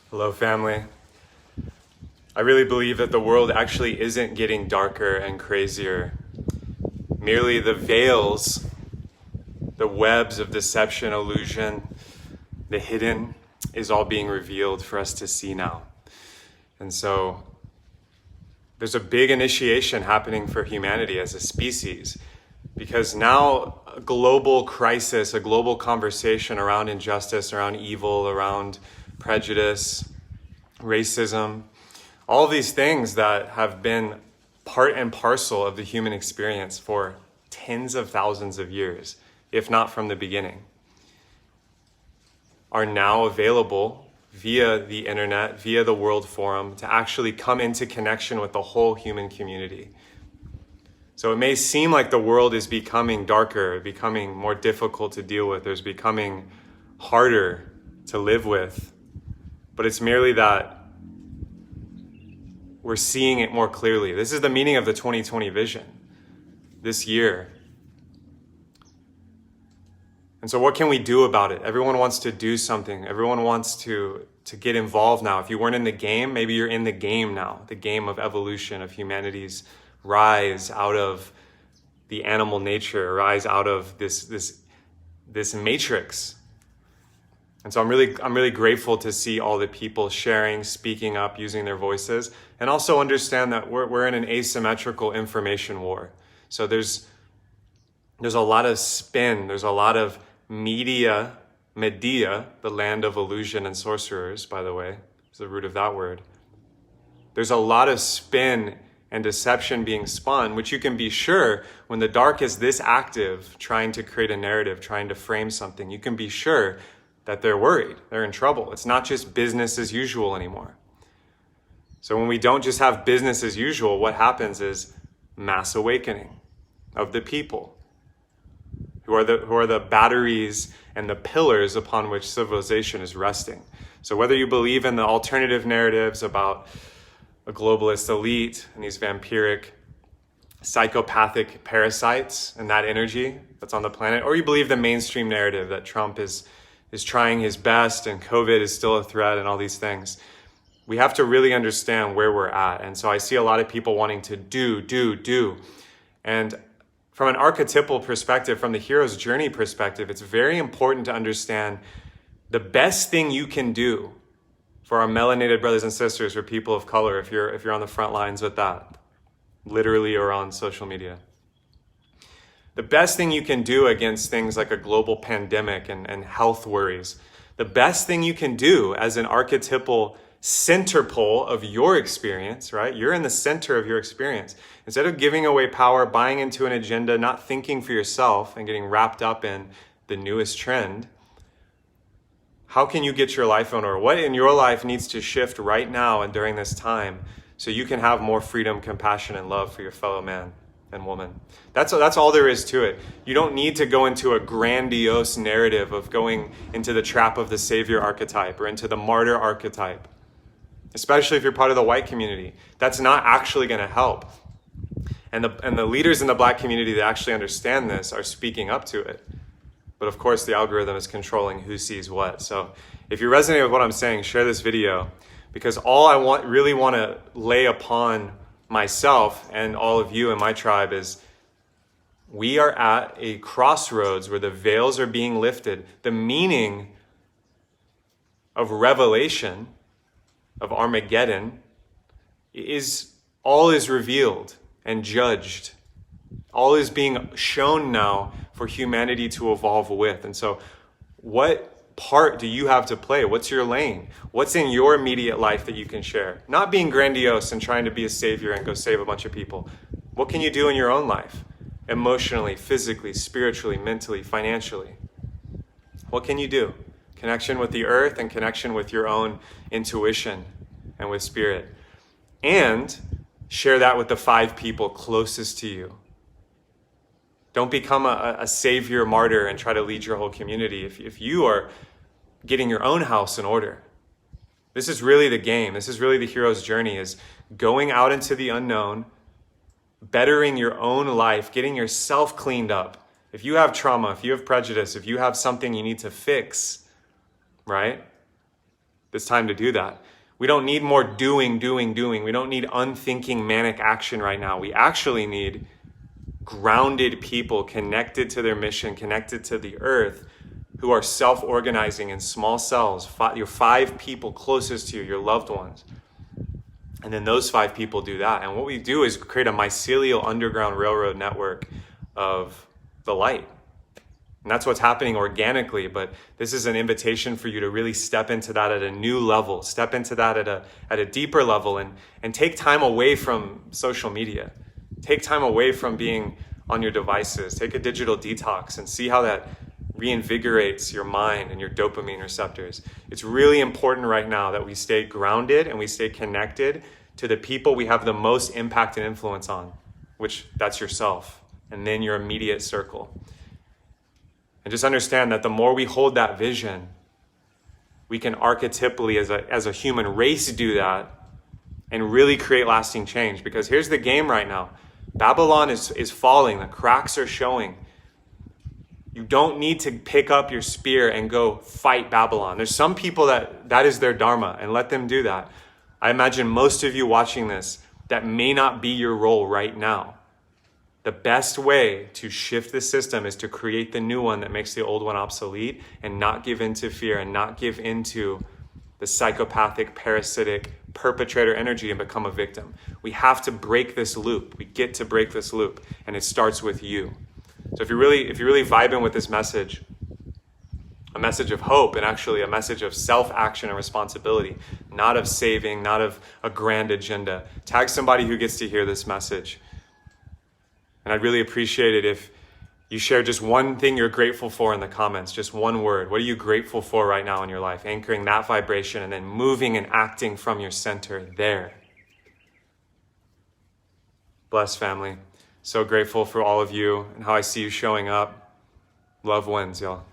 Hello, family. I really believe that the world actually isn't getting darker and crazier. Merely the veils, the webs of deception, illusion, the hidden is all being revealed for us to see now. And so there's a big initiation happening for humanity as a species, because now a global crisis, a global conversation around injustice, around evil, around prejudice, racism, all of these things that have been part and parcel of the human experience for tens of thousands of years, if not from the beginning, are now available via the internet, via the World Forum, to actually come into connection with the whole human community. So it may seem like the world is becoming darker, becoming more difficult to deal with, there's becoming harder to live with, but it's merely that we're seeing it more clearly. This is the meaning of the 2020 vision this year. And so what can we do about it? Everyone wants to do something. Everyone wants to get involved now. If you weren't in the game, maybe you're in the game now, the game of evolution, of humanity's rise out of the animal nature, rise out of this matrix. And so I'm really grateful to see all the people sharing, speaking up, using their voices, and also understand that we're in an asymmetrical information war. So there's a lot of spin, there's a lot of Medea, the land of illusion and sorcerers, by the way, is the root of that word. There's a lot of spin and deception being spun, which you can be sure when the dark is this active, trying to create a narrative, trying to frame something, you can be sure that they're worried, they're in trouble. It's not just business as usual anymore. So when we don't just have business as usual, what happens is mass awakening of the people who are the batteries and the pillars upon which civilization is resting. So whether you believe in the alternative narratives about a globalist elite and these vampiric, psychopathic parasites and that energy that's on the planet, or you believe the mainstream narrative that Trump is trying his best and COVID is still a threat and all these things, we have to really understand where we're at. And so I see a lot of people wanting to do. And from an archetypal perspective, from the hero's journey perspective, it's very important to understand the best thing you can do for our melanated brothers and sisters, for people of color, if you're on the front lines with that, literally or on social media. The best thing you can do against things like a global pandemic and health worries, the best thing you can do as an archetypal center pole of your experience, right? You're in the center of your experience. Instead of giving away power, buying into an agenda, not thinking for yourself and getting wrapped up in the newest trend, how can you get your life in order? What in your life needs to shift right now and during this time so you can have more freedom, compassion, and love for your fellow man and woman? That's all there is to it. You don't need to go into a grandiose narrative of going into the trap of the savior archetype or into the martyr archetype, especially if you're part of the white community. That's not actually going to help. And the leaders in the black community that actually understand this are speaking up to it. But of course, the algorithm is controlling who sees what. So if you resonate with what I'm saying, share this video, because all I really want to lay upon myself and all of you in my tribe is we are at a crossroads where the veils are being lifted. The meaning of revelation, of Armageddon, is all is revealed and judged. All is being shown now for humanity to evolve with. And so what part do you have to play? What's your lane? What's in your immediate life that you can share? Not being grandiose and trying to be a savior and go save a bunch of people. What can you do in your own life? Emotionally, physically, spiritually, mentally, financially. What can you do? Connection with the earth and connection with your own intuition and with spirit. And share that with the 5 people closest to you. Don't become a savior martyr and try to lead your whole community if you are getting your own house in order. This is really the game. This is really the hero's journey, is going out into the unknown, bettering your own life, getting yourself cleaned up. If you have trauma, if you have prejudice, if you have something you need to fix, right? It's time to do that. We don't need more doing. We don't need unthinking manic action right now. We actually need grounded people connected to their mission, connected to the earth, who are self-organizing in small cells, your 5 people closest to you, your loved ones. And then those 5 people do that. And what we do is create a mycelial underground railroad network of the light. And that's what's happening organically, but this is an invitation for you to really step into that at a new level, step into that at a deeper level, and take time away from social media. Take time away from being on your devices. Take a digital detox and see how that reinvigorates your mind and your dopamine receptors. It's really important right now that we stay grounded and we stay connected to the people we have the most impact and influence on, which that's yourself, and then your immediate circle. And just understand that the more we hold that vision, we can archetypally as a human race do that and really create lasting change. Because here's the game right now. Babylon is falling. The cracks are showing. You don't need to pick up your spear and go fight Babylon. There's some people that is their dharma, and let them do that. I imagine most of you watching this, that may not be your role right now. The best way to shift the system is to create the new one that makes the old one obsolete, and not give into fear and not give into the psychopathic, parasitic perpetrator energy and become a victim. We have to break this loop. We get to break this loop, and it starts with you. So if you're really vibing with this message, a message of hope, and actually a message of self-action and responsibility, not of saving, not of a grand agenda, tag somebody who gets to hear this message. And I'd really appreciate it if you share just one thing you're grateful for in the comments, just one word. What are you grateful for right now in your life? Anchoring that vibration and then moving and acting from your center there. Bless, family. So grateful for all of you and how I see you showing up. Love wins, y'all.